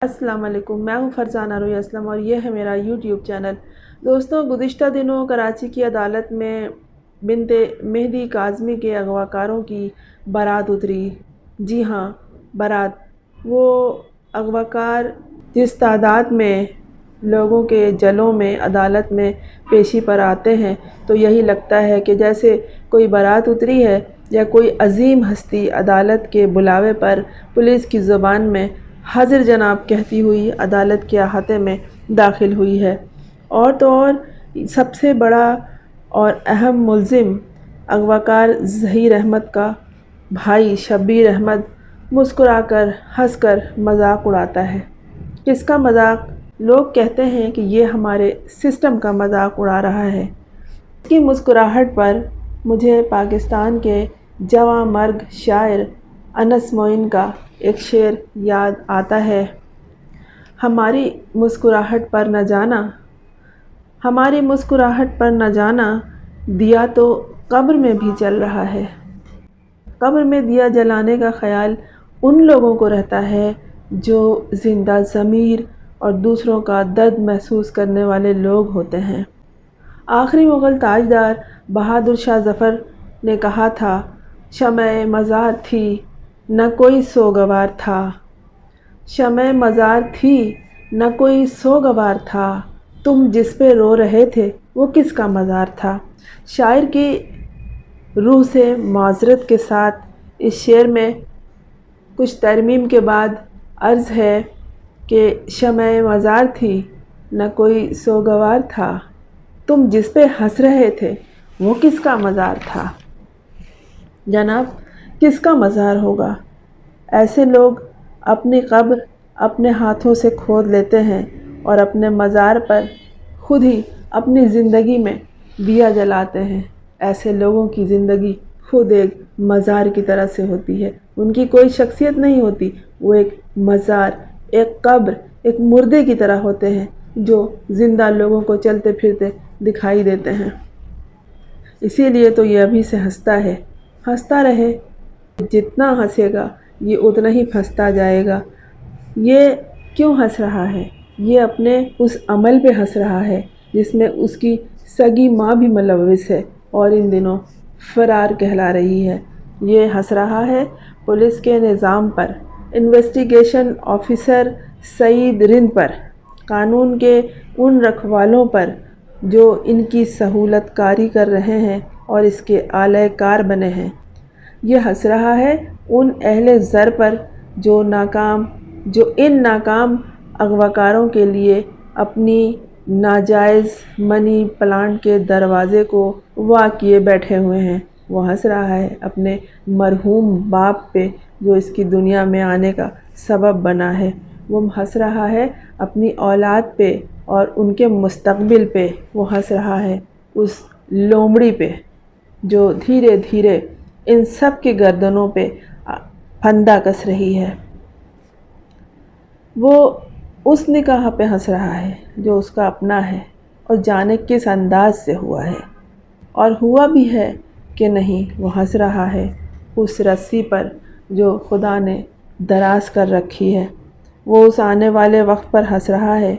السلام علیکم، میں ہوں فرزانہ روی اسلم اور یہ ہے میرا یوٹیوب چینل۔ دوستوں، گزشتہ دنوں کراچی کی عدالت میں بنت مہدی کاظمی کے اغواکاروں کی بارات اتری۔ جی ہاں، بارات۔ وہ اغواکار جس تعداد میں لوگوں کے جلوں میں عدالت میں پیشی پر آتے ہیں تو یہی لگتا ہے کہ جیسے کوئی بارات اتری ہے یا کوئی عظیم ہستی عدالت کے بلاوے پر پولیس کی زبان میں حاضر جناب کہتی ہوئی عدالت کے احاطے میں داخل ہوئی ہے۔ اور تو اور سب سے بڑا اور اہم ملزم اغواکار ظہیر احمد کا بھائی شبیر احمد مسکرا کر ہنس کر مذاق اڑاتا ہے۔ کس کا مذاق؟ لوگ کہتے ہیں کہ یہ ہمارے سسٹم کا مذاق اڑا رہا ہے۔ اس کی مسکراہٹ پر مجھے پاکستان کے جواں مرگ شاعر انس معین کا ایک شعر یاد آتا ہے: ہماری مسکراہٹ پر نہ جانا دیا تو قبر میں بھی جل رہا ہے۔ قبر میں دیا جلانے کا خیال ان لوگوں کو رہتا ہے جو زندہ ضمیر اور دوسروں کا درد محسوس کرنے والے لوگ ہوتے ہیں۔ آخری مغل تاجدار بہادر شاہ ظفر نے کہا تھا: شمع مزار تھی نہ کوئی سوگوار تھا، شمع مزار تھی نہ کوئی سوگوار تھا، تم جس پہ رو رہے تھے وہ کس کا مزار تھا۔ شاعر کی روح سے معذرت کے ساتھ اس شعر میں کچھ ترمیم کے بعد عرض ہے کہ شمع مزار تھی نہ کوئی سوگوار تھا، تم جس پہ ہنس رہے تھے وہ کس کا مزار تھا۔ جناب، کس کا مزار ہوگا؟ ایسے لوگ اپنی قبر اپنے ہاتھوں سے کھود لیتے ہیں اور اپنے مزار پر خود ہی اپنی زندگی میں دیا جلاتے ہیں۔ ایسے لوگوں کی زندگی خود ایک مزار کی طرح سے ہوتی ہے۔ ان کی کوئی شخصیت نہیں ہوتی، وہ ایک مزار، ایک قبر، ایک مردے کی طرح ہوتے ہیں جو زندہ لوگوں کو چلتے پھرتے دکھائی دیتے ہیں۔ اسی لیے تو یہ ابھی سے ہنستا ہے۔ ہنستا رہے، جتنا ہنسے گا یہ اتنا ہی پھنستا جائے گا۔ یہ کیوں ہنس رہا ہے؟ یہ اپنے اس عمل پہ ہنس رہا ہے جس میں اس کی سگی ماں بھی ملوث ہے اور ان دنوں فرار کہلا رہی ہے۔ یہ ہنس رہا ہے پولیس کے نظام پر، انویسٹیگیشن آفیسر سعید رند پر، قانون کے ان رکھوالوں پر جو ان کی سہولت کاری کر رہے ہیں اور اس کے آلۂ کار بنے ہیں۔ یہ ہنس رہا ہے ان اہل زر پر جو ان ناکام اغواکاروں کے لیے اپنی ناجائز منی پلانٹ کے دروازے کو وا کیے بیٹھے ہوئے ہیں۔ وہ ہنس رہا ہے اپنے مرحوم باپ پہ جو اس کی دنیا میں آنے کا سبب بنا ہے۔ وہ ہنس رہا ہے اپنی اولاد پہ اور ان کے مستقبل پہ۔ وہ ہنس رہا ہے اس لومڑی پہ جو دھیرے دھیرے ان سب کی گردنوں پہ پھندا کس رہی ہے۔ وہ اس نکاح پہ ہنس رہا ہے جو اس کا اپنا ہے اور جانے کس انداز سے ہوا ہے، اور ہوا بھی ہے کہ نہیں۔ وہ ہنس رہا ہے اس رسی پر جو خدا نے دراز کر رکھی ہے۔ وہ اس آنے والے وقت پر ہنس رہا ہے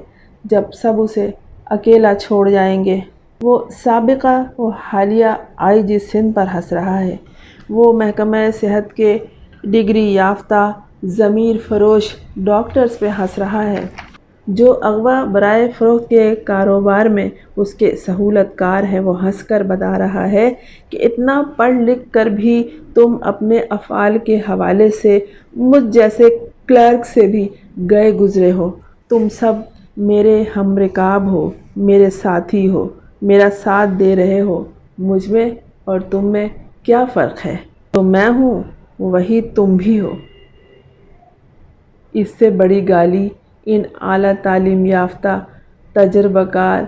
جب سب اسے اکیلا چھوڑ جائیں گے۔ وہ سابقہ و حالیہ آئی جی سندھ پر ہنس رہا ہے۔ وہ محکمہ صحت کے ڈگری یافتہ ضمیر فروش ڈاکٹرز پہ ہنس رہا ہے جو اغوا برائے فروخت کے کاروبار میں اس کے سہولت کار ہیں۔ وہ ہنس کر بتا رہا ہے کہ اتنا پڑھ لکھ کر بھی تم اپنے افعال کے حوالے سے مجھ جیسے کلرک سے بھی گئے گزرے ہو۔ تم سب میرے ہم رکاب ہو، میرے ساتھی ہو، میرا ساتھ دے رہے ہو۔ مجھ میں اور تم میں کیا فرق ہے؟ جو میں ہوں وہی تم بھی ہو۔ اس سے بڑی گالی ان اعلیٰ تعلیم یافتہ، تجربہ کار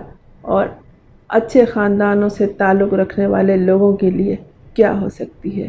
اور اچھے خاندانوں سے تعلق رکھنے والے لوگوں کے لیے کیا ہو سکتی ہے؟